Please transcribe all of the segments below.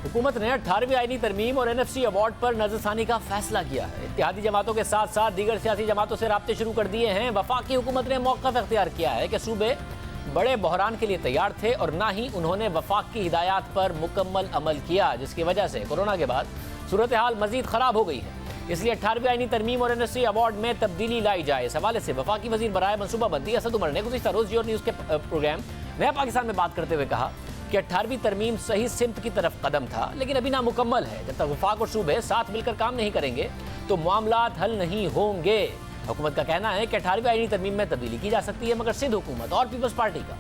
حکومت نے 18ویں آئینی ترمیم اور NFC ایوارڈ پر نظر ثانی کا فیصلہ کیا ہے۔ اتحادی جماعتوں کے ساتھ ساتھ دیگر سیاسی جماعتوں سے رابطے شروع کر دیے ہیں۔ وفاقی حکومت نے موقف اختیار کیا ہے کہ صوبے بڑے بحران کے لیے تیار تھے اور نہ ہی انہوں نے وفاق کی ہدایات پر مکمل عمل کیا، جس کی وجہ سے کورونا کے بعد صورتحال مزید خراب ہو گئی ہے۔ اس لیے 18ویں آئینی ترمیم اور NFC ایوارڈ میں تبدیلی لائی جائے۔ اس حوالے سے وفاقی وزیر برائے منصوبہ بندی اسد عمر نے گزشتہ روز جیو نیوز کے پروگرام نیا پاکستان میں بات کرتے ہوئے کہا کہ 18ویں ترمیم صحیح سمت کی طرف قدم تھا، لیکن ابھی نامکمل ہے۔ جب تک وفاق اور صوبے ساتھ مل کر کام نہیں کریں گے تو معاملات حل نہیں ہوں گے۔ حکومت کا کہنا ہے کہ 18ویں آئینی ترمیم میں تبدیلی کی جا سکتی ہے، مگر سندھ حکومت اور پیپلز پارٹی کا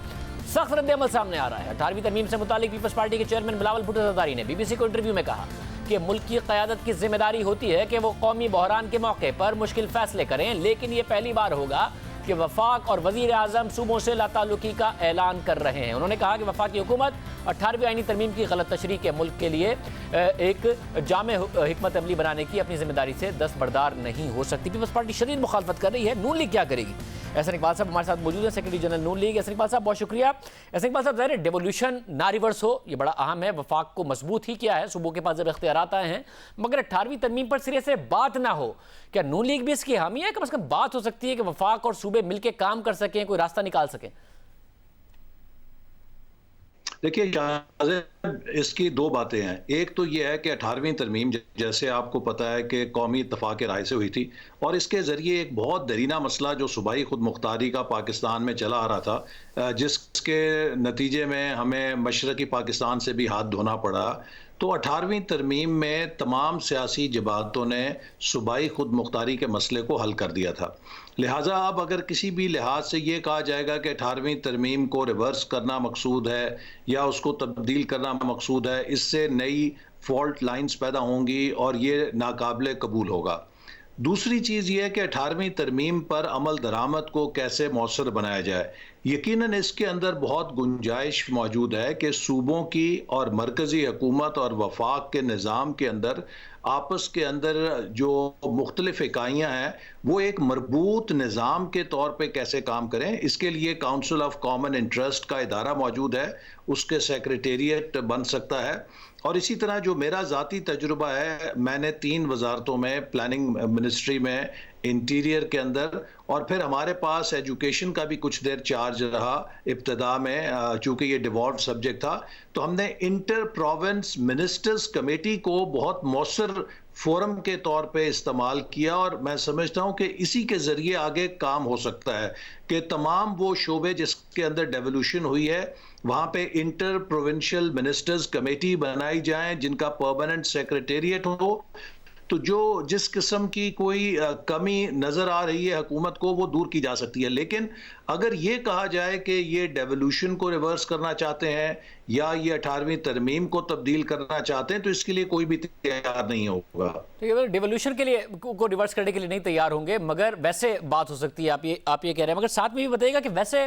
سخت رد عمل سامنے آ رہا ہے۔ 18ویں ترمیم سے متعلق پیپلز پارٹی کے چیئرمین بلاول بھٹو زرداری نے BBC کو انٹرویو میں کہا کہ ملک کی قیادت کی ذمہ داری ہوتی ہے کہ وہ قومی بحران کے موقع پر مشکل فیصلے کریں، لیکن یہ پہلی بار ہوگا کہ وفاق اور وزیر اعظم صوبوں سے لا تعلقی کا اعلان کر رہے ہیں۔ انہوں نے کہا کہ وفاقی حکومت 18ویں آئینی ترمیم کی غلط تشریح کے ملک کے لیے ایک جامع حکمت عملی بنانے کی اپنی ذمہ داری سے دستبردار نہیں ہو سکتی۔ پیپلز پارٹی شدید مخالفت کر رہی ہے۔ نون لیگ کیا کرے گی؟ احسن اقبال صاحب ہمارے ساتھ موجود ہیں، سیکرٹری جنرل نون لیگ۔ احسن اقبال صاحب بہت شکریہ۔ احسن اقبال صاحب، ظاہر ہے ڈیولوشن نہ ریورس ہو یہ بڑا اہم ہے، وفاق کو مضبوط ہی کیا ہے، صوبوں کے پاس جب اختیارات آئے ہیں، مگر 18ویں ترمیم پر سرے سے بات نہ ہو، کیا نون لیگ بھی اس کی حامی ہے؟ کم از کم بات ہو سکتی ہے کہ وفاق اور صوبے مل کے کام کر سکیں، کوئی راستہ نکال سکیں؟ دیکھیے اس کی دو باتیں ہیں۔ ایک تو یہ ہے کہ 18ویں ترمیم جیسے آپ کو پتہ ہے کہ قومی اتفاق رائے سے ہوئی تھی، اور اس کے ذریعے ایک بہت درینہ مسئلہ جو صوبائی خود مختاری کا پاکستان میں چلا آ رہا تھا، جس کے نتیجے میں ہمیں مشرقی پاکستان سے بھی ہاتھ دھونا پڑا، تو 18ویں ترمیم میں تمام سیاسی جماعتوں نے صوبائی خود مختاری کے مسئلے کو حل کر دیا تھا۔ لہٰذا اب اگر کسی بھی لحاظ سے یہ کہا جائے گا کہ 18ویں ترمیم کو ریورس کرنا مقصود ہے یا اس کو تبدیل کرنا مقصود ہے، اس سے نئی فالٹ لائنز پیدا ہوں گی اور یہ ناقابل قبول ہوگا۔ دوسری چیز یہ ہے کہ 18ویں ترمیم پر عمل درآمد کو کیسے مؤثر بنایا جائے۔ یقیناً اس کے اندر بہت گنجائش موجود ہے کہ صوبوں کی اور مرکزی حکومت اور وفاق کے نظام کے اندر آپس کے اندر جو مختلف اکائیاں ہیں وہ ایک مربوط نظام کے طور پہ کیسے کام کریں۔ اس کے لیے کاؤنسل آف کامن انٹرسٹ کا ادارہ موجود ہے، اس کے سیکریٹریٹ بن سکتا ہے۔ اور اسی طرح جو میرا ذاتی تجربہ ہے، میں نے 3 وزارتوں میں، پلاننگ منسٹری میں، انٹیریئر کے اندر، اور پھر ہمارے پاس ایجوکیشن کا بھی کچھ دیر چارج رہا ابتدا میں، چونکہ یہ ڈیوالوڈ سبجیکٹ تھا، تو ہم نے انٹر پروونس منسٹرز کمیٹی کو بہت مؤثر فورم کے طور پہ استعمال کیا، اور میں سمجھتا ہوں کہ اسی کے ذریعے آگے کام ہو سکتا ہے کہ تمام وہ شعبے جس کے اندر ڈیولوشن ہوئی ہے وہاں پہ انٹر پروونشل منسٹرز کمیٹی بنائی جائیں جن کا پرماننٹ سیکریٹریٹ ہو، تو جو جس قسم کی کوئی کمی نظر آ رہی ہے حکومت کو وہ دور کی جا سکتی ہے۔ لیکن اگر یہ کہا جائے کہ یہ ڈیولوشن کو ریورس کرنا چاہتے ہیں یا یہ 18ویں ترمیم کو تبدیل کرنا چاہتے ہیں تو اس کے لیے کوئی بھی تیار نہیں ہوگا۔ ڈیولوشن کے لیے کو ریورس کرنے کے لیے نہیں تیار ہوں گے، مگر ویسے بات ہو سکتی ہے، آپ یہ کہہ رہے ہیں، مگر ساتھ میں بھی بتائیے گا کہ ویسے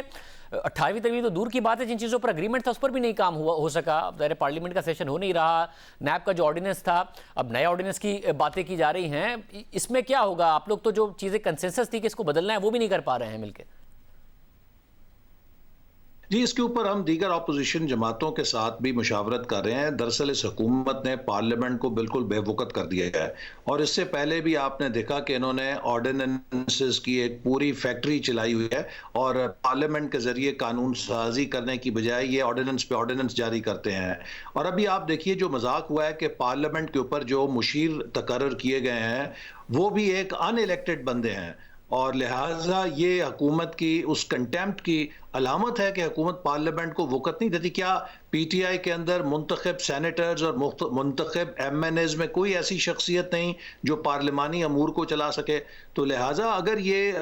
18ویں ترمیم تو دور کی بات ہے، جن چیزوں پر اگریمنٹ تھا اس پر بھی نہیں کام ہو سکا۔ ظاہر پارلیمنٹ کا سیشن ہو نہیں رہا، نیب کا جو آرڈیننس تھا، اب نئے آرڈیننس کی باتیں کی جا رہی ہیں، اس میں کیا ہوگا؟ آپ لوگ تو جو چیزیں کنسنسس تھی کہ اس کو بدلنا ہے وہ بھی نہیں کر پا رہے ہیں مل کے۔ جی، اس کے اوپر ہم دیگر اپوزیشن جماعتوں کے ساتھ بھی مشاورت کر رہے ہیں۔ دراصل اس حکومت نے پارلیمنٹ کو بالکل بے وقت کر دیا ہے، اور اس سے پہلے بھی آپ نے دیکھا کہ انہوں نے آرڈیننسز کی ایک پوری فیکٹری چلائی ہوئی ہے، اور پارلیمنٹ کے ذریعے قانون سازی کرنے کی بجائے یہ آرڈیننس پہ آرڈیننس جاری کرتے ہیں۔ اور ابھی آپ دیکھیے جو مذاق ہوا ہے کہ پارلیمنٹ کے اوپر جو مشیر تقرر کیے گئے ہیں وہ بھی ایک ان الیکٹڈ بندے ہیں، اور لہٰذا یہ حکومت کی اس کنٹیمپٹ کی علامت ہے کہ حکومت پارلیمنٹ کو وقت نہیں دیتی۔ کیا پی ٹی آئی کے اندر منتخب سینیٹرز اور منتخب ایم این ایز میں کوئی ایسی شخصیت نہیں جو پارلیمانی امور کو چلا سکے؟ تو لہٰذا اگر یہ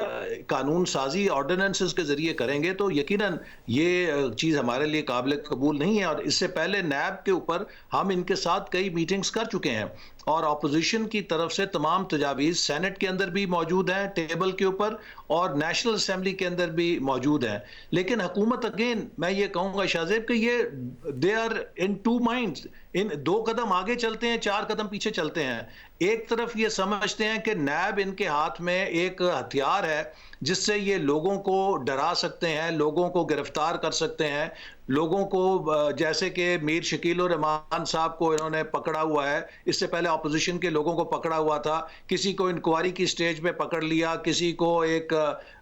قانون سازی آرڈیننسز کے ذریعے کریں گے تو یقیناً یہ چیز ہمارے لیے قابل قبول نہیں ہے۔ اور اس سے پہلے نیب کے اوپر ہم ان کے ساتھ کئی میٹنگز کر چکے ہیں، اور اپوزیشن کی طرف سے تمام تجاویز سینٹ کے اندر بھی موجود ہیں ٹیبل کے اوپر، اور نیشنل اسمبلی کے اندر بھی موجود ہیں۔ لیکن حکومت اگین میں یہ کہوں گا شاہزیب کہ یہ they are in two minds, ان 2 قدم آگے چلتے ہیں 4 قدم پیچھے چلتے ہیں۔ ایک طرف یہ سمجھتے ہیں کہ نیب ان کے ہاتھ میں ایک ہتھیار ہے جس سے یہ لوگوں کو ڈرا سکتے ہیں، لوگوں کو گرفتار کر سکتے ہیں، لوگوں کو جیسے کہ میر شکیل الرحمان صاحب کو انہوں نے پکڑا ہوا ہے، اس سے پہلے اپوزیشن کے لوگوں کو پکڑا ہوا تھا، کسی کو انکوائری کی سٹیج پہ پکڑ لیا، کسی کو ایک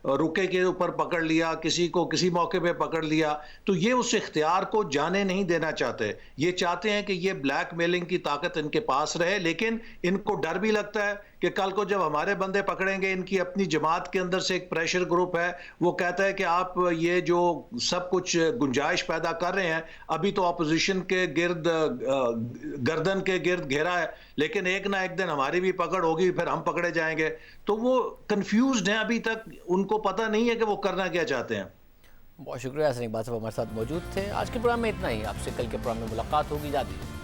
رکے کے اوپر پکڑ لیا، کسی کو کسی موقع پہ پکڑ لیا، تو یہ اس اختیار کو جانے نہیں دینا چاہتے. یہ چاہتے ہیں کہ یہ بلیک میلنگ کی طاقت ان کے پاس رہے، لیکن ان کو ڈر بھی لگتا ہے کہ کل کو جب ہمارے بندے پکڑیں گے، ان کی اپنی جماعت کے اندر سے ایک پریشر گروپ ہے، وہ کہتا ہے کہ آپ یہ جو سب کچھ گنجائش پیدا کر رہے ہیں، ابھی تو اپوزیشن کے گرد گردن کے گرد گھیرا ہے، لیکن ایک نہ ایک دن ہماری بھی پکڑ ہوگی، پھر ہم پکڑے جائیں گے. تو وہ کنفیوزڈ ہیں، ابھی تک ان کو پتہ نہیں ہے کہ وہ کرنا کیا چاہتے ہیں. بہت شکریہ حسن اقبال صاحب ہمارے ساتھ موجود تھے. آج کے پروگرام میں اتنا ہی. آپ سے کل کے پروگرام میں ملاقات ہوگی. اجازت دیجیے.